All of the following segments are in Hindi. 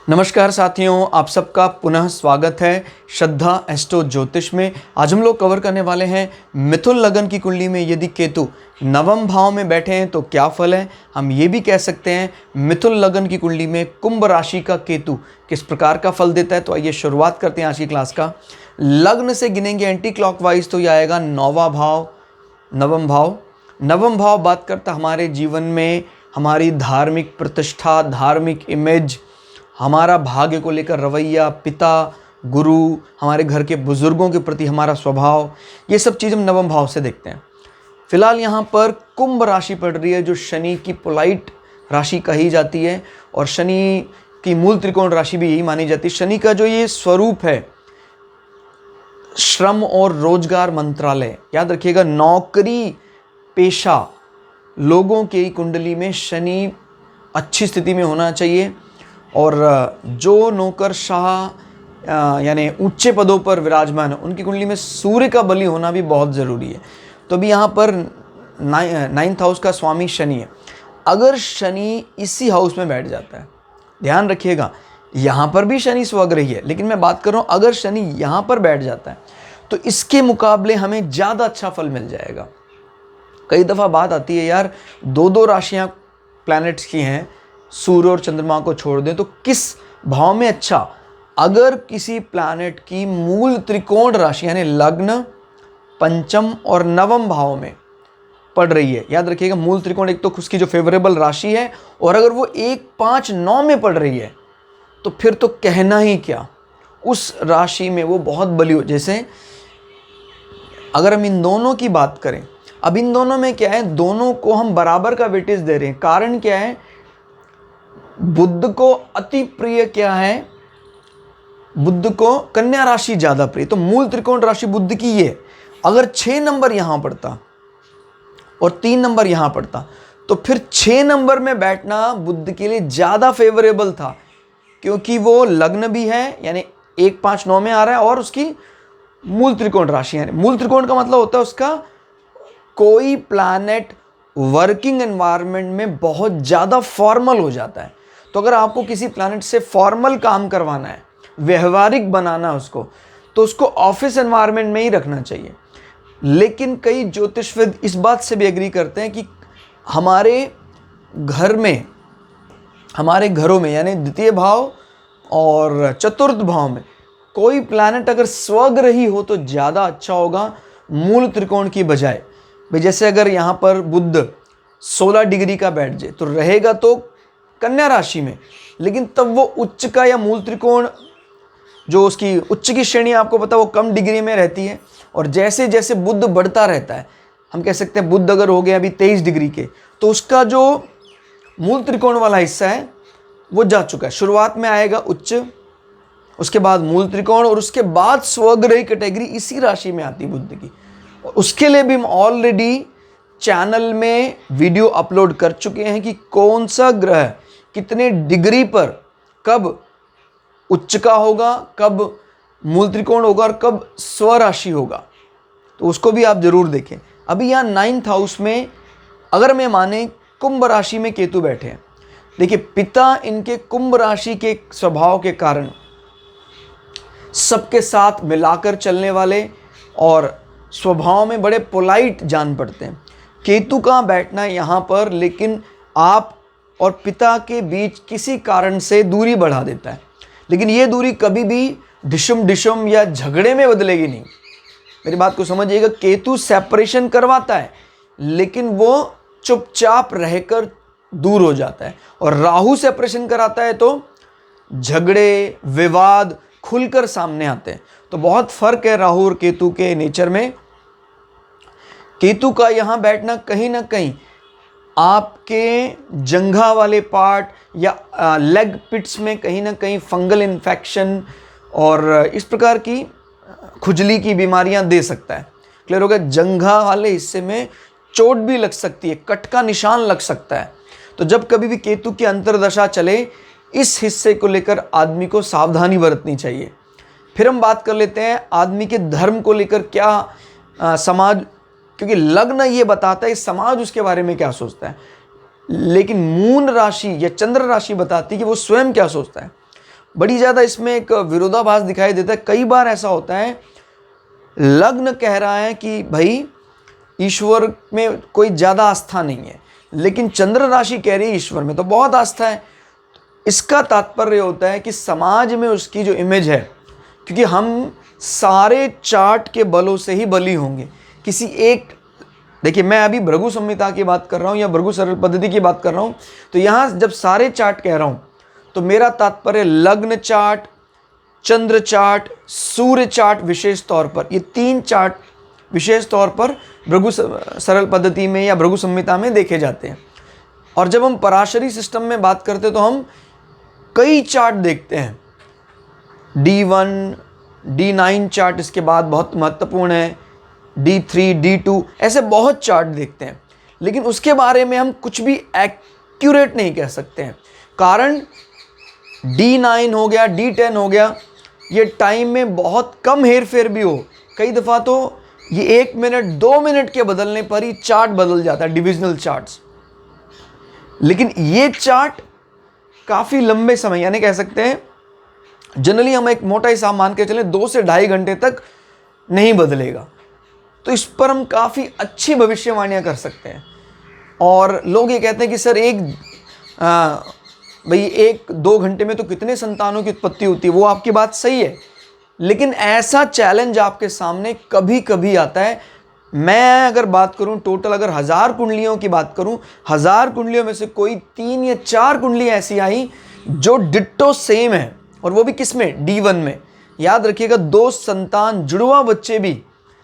नमस्कार साथियों, आप सबका पुनः स्वागत है श्रद्धा एस्ट्रो ज्योतिष में। आज हम लोग कवर करने वाले हैं मिथुन लगन की कुंडली में यदि केतु नवम भाव में बैठे हैं तो क्या फल है। हम ये भी कह सकते हैं मिथुन लगन की कुंडली में कुंभ राशि का केतु किस प्रकार का फल देता है। तो आइए शुरुआत करते हैं आज की क्लास का। लग्न से गिनेंगे एंटी क्लॉकवाइज तो ये आएगा नौवां भाव, नवम भाव। नवम भाव बात करता हमारे जीवन में हमारी धार्मिक प्रतिष्ठा, धार्मिक इमेज, हमारा भाग्य को लेकर रवैया, पिता, गुरु, हमारे घर के बुजुर्गों के प्रति हमारा स्वभाव, ये सब चीज़ हम नवम भाव से देखते हैं। फिलहाल यहाँ पर कुंभ राशि पड़ रही है जो शनि की पोलाइट राशि कही जाती है और शनि की मूल त्रिकोण राशि भी यही मानी जाती है। शनि का जो ये स्वरूप है श्रम और रोजगार मंत्रालय, याद रखिएगा नौकरी पेशा लोगों की कुंडली में शनि अच्छी स्थिति में होना चाहिए। और जो नौकरशाह यानी ऊंचे पदों पर विराजमान है उनकी कुंडली में सूर्य का बली होना भी बहुत ज़रूरी है। तो अभी यहाँ पर 9th हाउस का स्वामी शनि है। अगर शनि इसी हाउस में बैठ जाता है, ध्यान रखिएगा यहाँ पर भी शनि स्वग्रही है, लेकिन मैं बात कर रहा हूँ अगर शनि यहाँ पर बैठ जाता है तो इसके मुकाबले हमें ज़्यादा अच्छा फल मिल जाएगा। कई दफ़ा बात आती है यार दो दो राशियाँ प्लैनेट्स की हैं, सूर्य और चंद्रमा को छोड़ दें तो किस भाव में अच्छा। अगर किसी प्लैनेट की मूल त्रिकोण राशि यानी लग्न, पंचम और नवम भाव में पड़ रही है, याद रखिएगा मूल त्रिकोण एक तो उसकी जो फेवरेबल राशि है, और अगर वो 1, 5, 9 में पड़ रही है तो फिर तो कहना ही क्या, उस राशि में वो बहुत बली हो। जैसे अगर हम इन दोनों की बात करें, अब इन दोनों में क्या है, दोनों को हम बराबर का वेटेज दे रहे हैं। कारण क्या है, बुध को अति प्रिय क्या है, बुध को कन्या राशि ज्यादा प्रिय, तो मूल त्रिकोण राशि बुध की ये। अगर 6 नंबर यहां पड़ता और 3 नंबर यहां पड़ता तो फिर 6 नंबर में बैठना बुध के लिए ज्यादा फेवरेबल था, क्योंकि वो लग्न भी है यानी 1, 5, 9 में आ रहा है और उसकी मूल त्रिकोण राशि है। मूल त्रिकोण का मतलब होता है उसका कोई प्लैनेट वर्किंग एनवायरनमेंट में बहुत ज़्यादा फॉर्मल हो जाता है। तो अगर आपको किसी प्लैनेट से फॉर्मल काम करवाना है, व्यवहारिक बनाना है उसको, तो उसको ऑफिस एनवायरनमेंट में ही रखना चाहिए। लेकिन कई ज्योतिषविद इस बात से भी एग्री करते हैं कि हमारे घर में, हमारे घरों में यानी द्वितीय भाव और चतुर्थ भाव में कोई प्लैनेट अगर स्वग्रही हो तो ज़्यादा अच्छा होगा मूल त्रिकोण की बजाय। भाई जैसे अगर यहाँ पर बुध 16 डिग्री का बैठ जाए तो रहेगा तो कन्या राशि में, लेकिन तब वो उच्च का या मूल त्रिकोण जो उसकी उच्च की श्रेणी आपको पता वो कम डिग्री में रहती है। और जैसे जैसे बुध बढ़ता रहता है, हम कह सकते हैं बुध अगर हो गया अभी 23 डिग्री के, तो उसका जो मूल त्रिकोण वाला हिस्सा है वो जा चुका है। शुरुआत में आएगा उच्च, उसके बाद मूल त्रिकोण और उसके बाद स्वग्रही कैटेगरी इसी राशि में आती है बुध की। और उसके लिए भी हम ऑलरेडी चैनल में वीडियो अपलोड कर चुके हैं कि कौन सा ग्रह कितने डिग्री पर कब उच्च का होगा, कब मूल त्रिकोण होगा और कब स्वराशि होगा, तो उसको भी आप जरूर देखें। अभी यहाँ 9th हाउस में अगर मैं माने कुंभ राशि में केतु बैठे हैं, देखिए पिता इनके कुंभ राशि के स्वभाव के कारण सबके साथ मिलाकर चलने वाले और स्वभाव में बड़े पोलाइट जान पड़ते हैं। केतु का बैठना यहाँ पर लेकिन आप और पिता के बीच किसी कारण से दूरी बढ़ा देता है, लेकिन ये दूरी कभी भी डिशुम डिशुम या झगड़े में बदलेगी नहीं। मेरी बात को समझिएगा, केतु सेपरेशन करवाता है लेकिन वो चुपचाप रहकर दूर हो जाता है, और राहु सेपरेशन कराता है तो झगड़े विवाद खुलकर सामने आते हैं। तो बहुत फर्क है राहु और केतु के नेचर में। केतु का यहाँ बैठना कहीं ना कहीं आपके जंघा वाले पार्ट या लेग पिट्स में कहीं ना कहीं फंगल इन्फेक्शन और इस प्रकार की खुजली की बीमारियां दे सकता है। क्लियर हो गया, जंघा वाले हिस्से में चोट भी लग सकती है, कट का निशान लग सकता है। तो जब कभी भी केतु की अंतर्दशा चले, इस हिस्से को लेकर आदमी को सावधानी बरतनी चाहिए। फिर हम बात कर लेते हैं आदमी के धर्म को लेकर क्या समाज, क्योंकि लग्न ये बताता है समाज उसके बारे में क्या सोचता है। लेकिन मून राशि या चंद्र राशि बताती है कि वो स्वयं क्या सोचता है। बड़ी ज़्यादा इसमें एक विरोधाभास दिखाई देता है। कई बार ऐसा होता है, लग्न कह रहा है कि भाई ईश्वर में कोई ज़्यादा आस्था नहीं है, लेकिन चंद्र राशि कह रही है ईश्वर में तो बहुत आस्था है। इसका तात्पर्य होता है कि समाज में उसकी जो इमेज है, क्योंकि हम सारे चार्ट के बलों से ही बली होंगे, किसी एक, देखिए मैं अभी भृगु संहिता की बात कर रहा हूँ या भृगु सरल पद्धति की बात कर रहा हूँ, तो यहाँ जब सारे चार्ट कह रहा हूँ तो मेरा तात्पर्य लग्न चार्ट, चंद्र चार्ट, सूर्य चार्ट विशेष तौर पर, ये 3 चार्ट विशेष तौर पर भृगु सरल पद्धति में या भृगु संहिता में देखे जाते हैं। और जब हम पराशरी सिस्टम में बात करते हैं तो हम कई चार्ट देखते हैं, D1, D9 चार्ट इसके बाद बहुत महत्वपूर्ण है, D3, D2, ऐसे बहुत चार्ट देखते हैं, लेकिन उसके बारे में हम कुछ भी एक्यूरेट नहीं कह सकते हैं। कारण D9 हो गया, D10 हो गया, ये टाइम में बहुत कम हेर फेर भी हो, कई दफ़ा तो ये 1 मिनट 2 मिनट के बदलने पर ही चार्ट बदल जाता है, डिविजनल चार्ट्स। लेकिन ये चार्ट काफ़ी लंबे समय, यानी कह सकते हैं जनरली हम एक मोटा हिसाब मान के चलें 2 से ढाई घंटे तक नहीं बदलेगा, तो इस पर हम काफ़ी अच्छी भविष्यवाणियाँ कर सकते हैं। और लोग ये कहते हैं कि सर भाई 1-2 घंटे में तो कितने संतानों की उत्पत्ति होती है, वो आपकी बात सही है, लेकिन ऐसा चैलेंज आपके सामने कभी कभी आता है। मैं अगर बात करूं टोटल, अगर 1000 कुंडलियों की बात करूं, 1000 कुंडलियों में से कोई 3 या 4 कुंडली ऐसी आई जो डिट्टो सेम है, और वो भी किस में, D1 में। याद रखिएगा 2 संतान जुड़वा बच्चे भी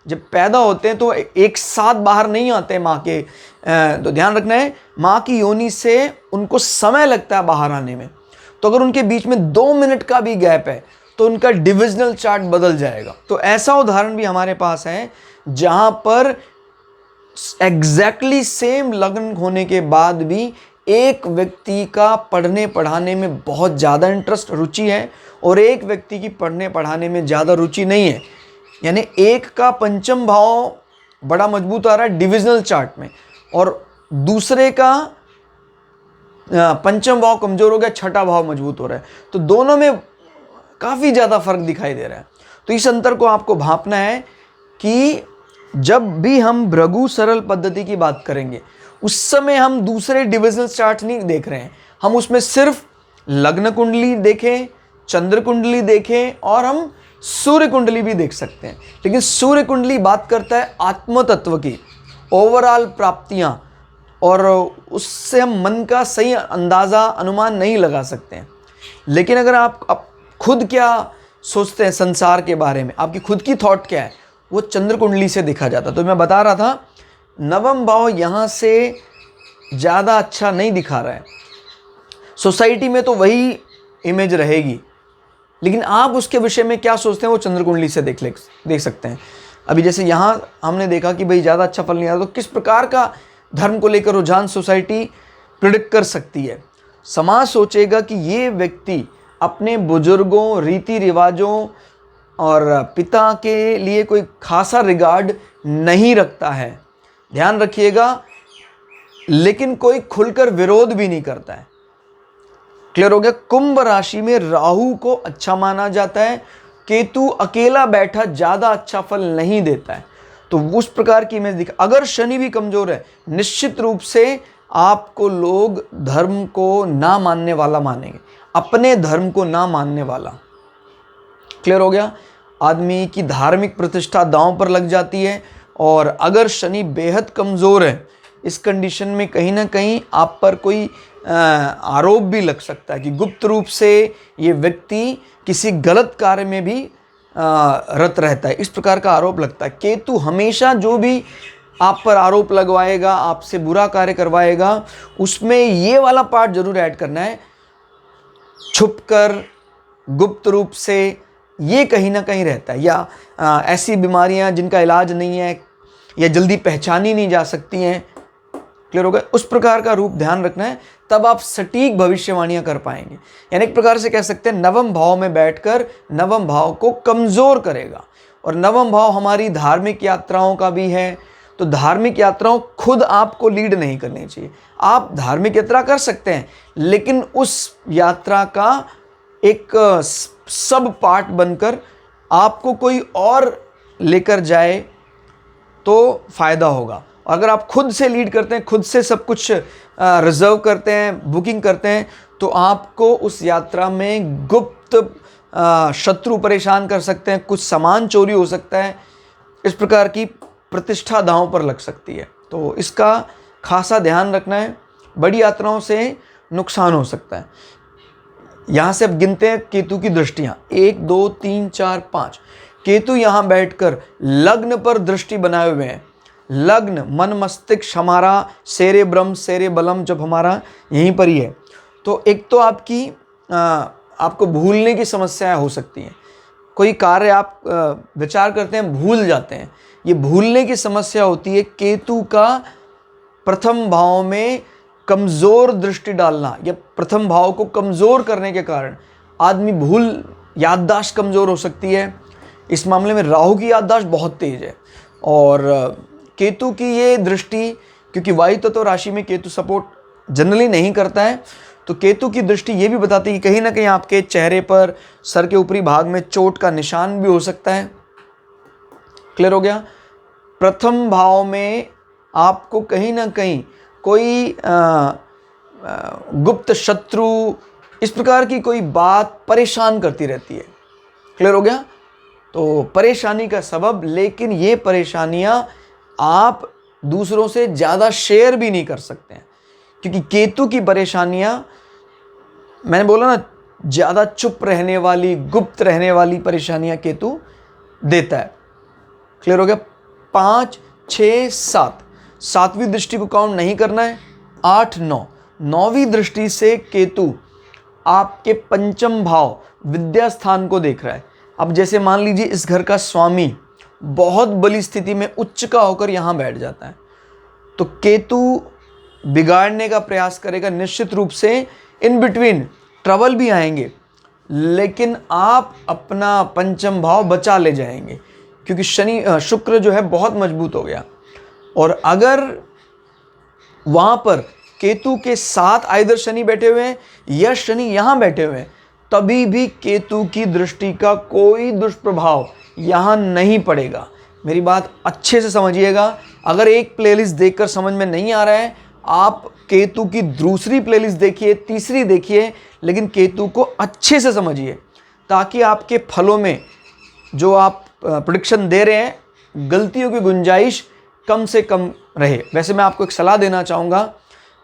जब पैदा होते हैं तो एक साथ बाहर नहीं आते माँ के, तो ध्यान रखना है माँ की योनि से उनको समय लगता है बाहर आने में। तो अगर उनके बीच में 2 मिनट का भी गैप है तो उनका डिविजनल चार्ट बदल जाएगा। तो ऐसा उदाहरण भी हमारे पास है जहां पर एग्जैक्टली सेम लग्न होने के बाद भी एक व्यक्ति का पढ़ने पढ़ाने में बहुत ज़्यादा इंटरेस्ट, रुचि है, और एक व्यक्ति की पढ़ने पढ़ाने में ज़्यादा रुचि नहीं है। यानी एक का पंचम भाव बड़ा मजबूत आ रहा है डिविजनल चार्ट में, और दूसरे का पंचम भाव कमज़ोर हो गया, छठा भाव मजबूत हो रहा है। तो दोनों में काफ़ी ज़्यादा फर्क दिखाई दे रहा है। तो इस अंतर को आपको भांपना है कि जब भी हम भृगु सरल पद्धति की बात करेंगे उस समय हम दूसरे डिविजनल चार्ट नहीं देख रहे हैं, हम उसमें सिर्फ लग्न कुंडली देखें, चंद्र कुंडली देखें, और हम सूर्य कुंडली भी देख सकते हैं। लेकिन सूर्य कुंडली बात करता है आत्म तत्व की, ओवरऑल प्राप्तियां, और उससे हम मन का सही अंदाज़ा अनुमान नहीं लगा सकते हैं। लेकिन अगर आप खुद क्या सोचते हैं संसार के बारे में, आपकी खुद की थॉट क्या है, वो चंद्र कुंडली से देखा जाता। तो मैं बता रहा था नवम भाव यहाँ से ज़्यादा अच्छा नहीं दिखा रहा है, सोसाइटी में तो वही इमेज रहेगी, लेकिन आप उसके विषय में क्या सोचते हैं वो चंद्र कुंडली से देख सकते हैं। अभी जैसे यहाँ हमने देखा कि भाई ज़्यादा अच्छा फल नहीं आ रहा, तो किस प्रकार का धर्म को लेकर रुझान सोसाइटी प्रिडिक्ट कर सकती है। समाज सोचेगा कि ये व्यक्ति अपने बुजुर्गों, रीति रिवाजों और पिता के लिए कोई खासा रिगार्ड नहीं रखता है, ध्यान रखिएगा, लेकिन कोई खुलकर विरोध भी नहीं करता है। क्लियर हो गया। कुंभ राशि में राहु को अच्छा माना जाता है, केतु अकेला बैठा ज़्यादा अच्छा फल नहीं देता है, तो उस प्रकार की इमेज दिखा। अगर शनि भी कमज़ोर है, निश्चित रूप से आपको लोग धर्म को ना मानने वाला मानेंगे, अपने धर्म को ना मानने वाला। क्लियर हो गया। आदमी की धार्मिक प्रतिष्ठा दांव पर लग जाती है, और अगर शनि बेहद कमज़ोर है, इस कंडीशन में कहीं ना कहीं आप पर कोई आरोप भी लग सकता है कि गुप्त रूप से ये व्यक्ति किसी गलत कार्य में भी रत रहता है, इस प्रकार का आरोप लगता है। केतु हमेशा जो भी आप पर आरोप लगवाएगा, आपसे बुरा कार्य करवाएगा, उसमें ये वाला पार्ट जरूर ऐड करना है, छुपकर गुप्त रूप से, ये कहीं ना कहीं रहता है। या ऐसी बीमारियां जिनका इलाज नहीं है या जल्दी पहचानी नहीं जा सकती हैं, क्लियर हो गया, उस प्रकार का रूप ध्यान रखना है, तब आप सटीक भविष्यवाणियां कर पाएंगे। यानी एक प्रकार से कह सकते हैं नवम भाव में बैठकर नवम भाव को कमज़ोर करेगा। और नवम भाव हमारी धार्मिक यात्राओं का भी है, तो धार्मिक यात्राओं खुद आपको लीड नहीं करनी चाहिए। आप धार्मिक यात्रा कर सकते हैं, लेकिन उस यात्रा का एक सब पार्ट बनकर आपको कोई और लेकर जाए तो फ़ायदा होगा। अगर आप खुद से लीड करते हैं, खुद से सब कुछ रिजर्व करते हैं, बुकिंग करते हैं, तो आपको उस यात्रा में गुप्त शत्रु परेशान कर सकते हैं, कुछ सामान चोरी हो सकता है, इस प्रकार की प्रतिष्ठा दांव पर लग सकती है। तो इसका खासा ध्यान रखना है। बड़ी यात्राओं से नुकसान हो सकता है। यहाँ से अब गिनते हैं केतु की दृष्टियाँ, 1 2 3 4 5। केतु यहाँ बैठकर लग्न पर दृष्टि बनाए हुए हैं। लग्न मन मस्तिष्क हमारा सेरेब्रम सेरेबलम जब हमारा यहीं पर ही है, तो एक तो आपको भूलने की समस्याएं हो सकती हैं। कोई कार्य आप विचार करते हैं, भूल जाते हैं, ये भूलने की समस्या होती है। केतु का प्रथम भाव में कमज़ोर दृष्टि डालना या प्रथम भाव को कमज़ोर करने के कारण आदमी याददाश्त कमज़ोर हो सकती है। इस मामले में राहु की याददाश्त बहुत तेज है, और केतु की ये दृष्टि, क्योंकि वायु तत्व राशि में केतु सपोर्ट जनरली नहीं करता है, तो केतु की दृष्टि ये भी बताती है कि कहीं ना कहीं आपके चेहरे पर, सर के ऊपरी भाग में चोट का निशान भी हो सकता है। क्लियर हो गया? प्रथम भाव में आपको कहीं ना कहीं कोई गुप्त शत्रु, इस प्रकार की कोई बात परेशान करती रहती है। क्लियर हो गया? तो परेशानी का सबब, लेकिन ये परेशानियां आप दूसरों से ज़्यादा शेयर भी नहीं कर सकते हैं, क्योंकि केतु की परेशानियां, मैंने बोला ना, ज़्यादा चुप रहने वाली, गुप्त रहने वाली परेशानियां केतु देता है। क्लियर हो गया? 5 6 7, 7वीं दृष्टि को काउंट नहीं करना है। 8 9, 9वीं दृष्टि से केतु आपके पंचम भाव विद्या स्थान को देख रहा है। अब जैसे मान लीजिए इस घर का स्वामी बहुत बली स्थिति में उच्च का होकर यहाँ बैठ जाता है, तो केतु बिगाड़ने का प्रयास करेगा। निश्चित रूप से इन बिटवीन ट्रबल भी आएंगे, लेकिन आप अपना पंचम भाव बचा ले जाएंगे, क्योंकि शुक्र जो है बहुत मजबूत हो गया। और अगर वहाँ पर केतु के साथ आइदर शनि बैठे हुए हैं या शनि यहाँ बैठे हुए हैं, तभी भी केतु की दृष्टि का कोई दुष्प्रभाव यहाँ नहीं पड़ेगा। मेरी बात अच्छे से समझिएगा। अगर एक प्लेलिस्ट देखकर समझ में नहीं आ रहा है, आप केतु की दूसरी प्लेलिस्ट देखिए, तीसरी देखिए, लेकिन केतु को अच्छे से समझिए, ताकि आपके फलों में जो आप प्रेडिक्शन दे रहे हैं, गलतियों की गुंजाइश कम से कम रहे। वैसे मैं आपको एक सलाह देना चाहूँगा।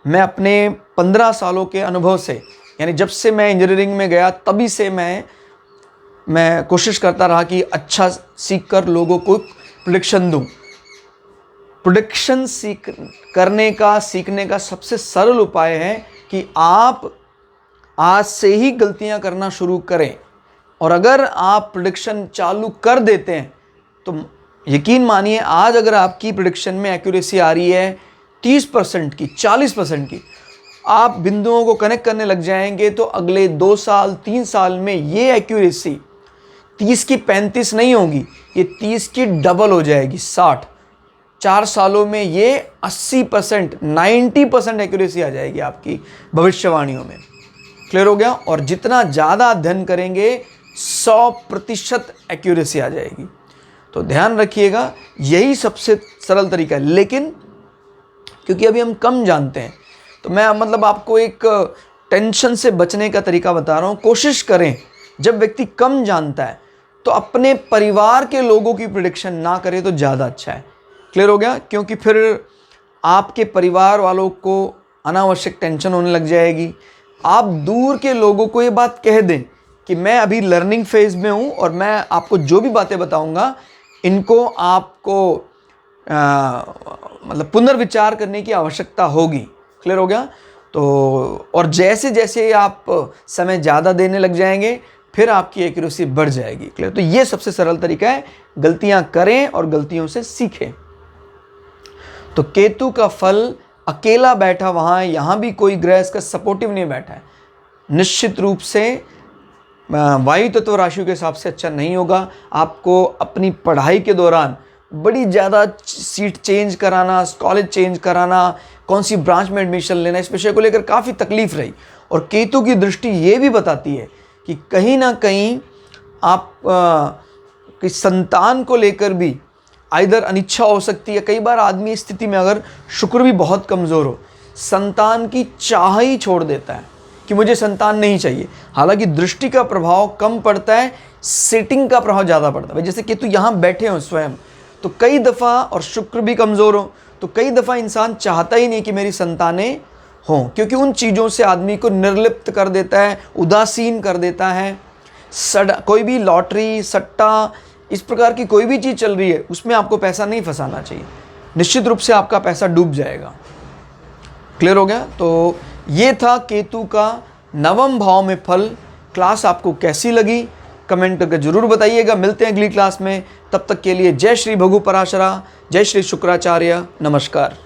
मैं अपने 15 सालों के अनुभव से, यानी जब से मैं इंजीनियरिंग में गया तभी से मैं कोशिश करता रहा कि अच्छा सीख कर लोगों को प्रेडिक्शन दूं। प्रेडिक्शन सीखने का सबसे सरल उपाय है कि आप आज से ही गलतियां करना शुरू करें, और अगर आप प्रेडिक्शन चालू कर देते हैं तो यकीन मानिए, आज अगर आपकी प्रेडिक्शन में एक्यूरेसी आ रही है 30% की, 40% की, आप बिंदुओं को कनेक्ट करने लग जाएंगे, तो अगले 2 साल 3 साल में ये एक्यूरेसी 30 की 35 नहीं होगी, ये 30 की डबल हो जाएगी, 60। 4 सालों में ये 80%, 90% एक्यूरेसी आ जाएगी आपकी भविष्यवाणियों में। क्लियर हो गया? और जितना ज़्यादा अध्ययन करेंगे 100% एक्यूरेसी आ जाएगी। तो ध्यान रखिएगा, यही सबसे सरल तरीका है। लेकिन क्योंकि अभी हम कम जानते हैं, तो मैं आपको एक टेंशन से बचने का तरीका बता रहा हूँ। कोशिश करें, जब व्यक्ति कम जानता है तो अपने परिवार के लोगों की प्रेडिक्शन ना करे तो ज़्यादा अच्छा है। क्लियर हो गया? क्योंकि फिर आपके परिवार वालों को अनावश्यक टेंशन होने लग जाएगी। आप दूर के लोगों को ये बात कह दें कि मैं अभी लर्निंग फेज में हूँ, और मैं आपको जो भी बातें बताऊँगा इनको आपको पुनर्विचार करने की आवश्यकता होगी। क्लियर हो गया? तो और जैसे जैसे आप समय ज़्यादा देने लग जाएंगे, फिर आपकी एक्यूरेसी बढ़ जाएगी। क्लियर? तो ये सबसे सरल तरीका है, गलतियां करें और गलतियों से सीखें। तो केतु का फल अकेला बैठा वहाँ है, यहाँ भी कोई ग्रह इसका सपोर्टिव नहीं बैठा है, निश्चित रूप से वायु तत्व राशियों के हिसाब से अच्छा नहीं होगा। आपको अपनी पढ़ाई के दौरान बड़ी ज़्यादा सीट चेंज कराना, कॉलेज चेंज कराना, कौन सी ब्रांच में एडमिशन लेना, इस विषय को लेकर काफ़ी तकलीफ रही। और केतु की दृष्टि ये भी बताती है कि कहीं ना कहीं आप कि संतान को लेकर भी आइदर अनिच्छा हो सकती है। कई बार आदमी इस स्थिति में अगर शुक्र भी बहुत कमज़ोर हो, संतान की चाह ही छोड़ देता है कि मुझे संतान नहीं चाहिए। हालांकि दृष्टि का प्रभाव कम पड़ता है, सेटिंग का प्रभाव ज़्यादा पड़ता है। जैसे केतु यहाँ बैठे हो स्वयं, तो कई दफ़ा, और शुक्र भी कमज़ोर हो, तो कई दफ़ा इंसान चाहता ही नहीं कि मेरी संतानें हों, क्योंकि उन चीज़ों से आदमी को निर्लिप्त कर देता है, उदासीन कर देता है। कोई भी लॉटरी, सट्टा, इस प्रकार की कोई भी चीज़ चल रही है, उसमें आपको पैसा नहीं फंसाना चाहिए, निश्चित रूप से आपका पैसा डूब जाएगा। क्लियर हो गया? तो ये था केतु का नवम भाव में फल। क्लास आपको कैसी लगी कमेंट करके जरूर बताइएगा। मिलते हैं अगली क्लास में, तब तक के लिए जय श्री भगु पराशरा, जय श्री शुक्राचार्य, नमस्कार।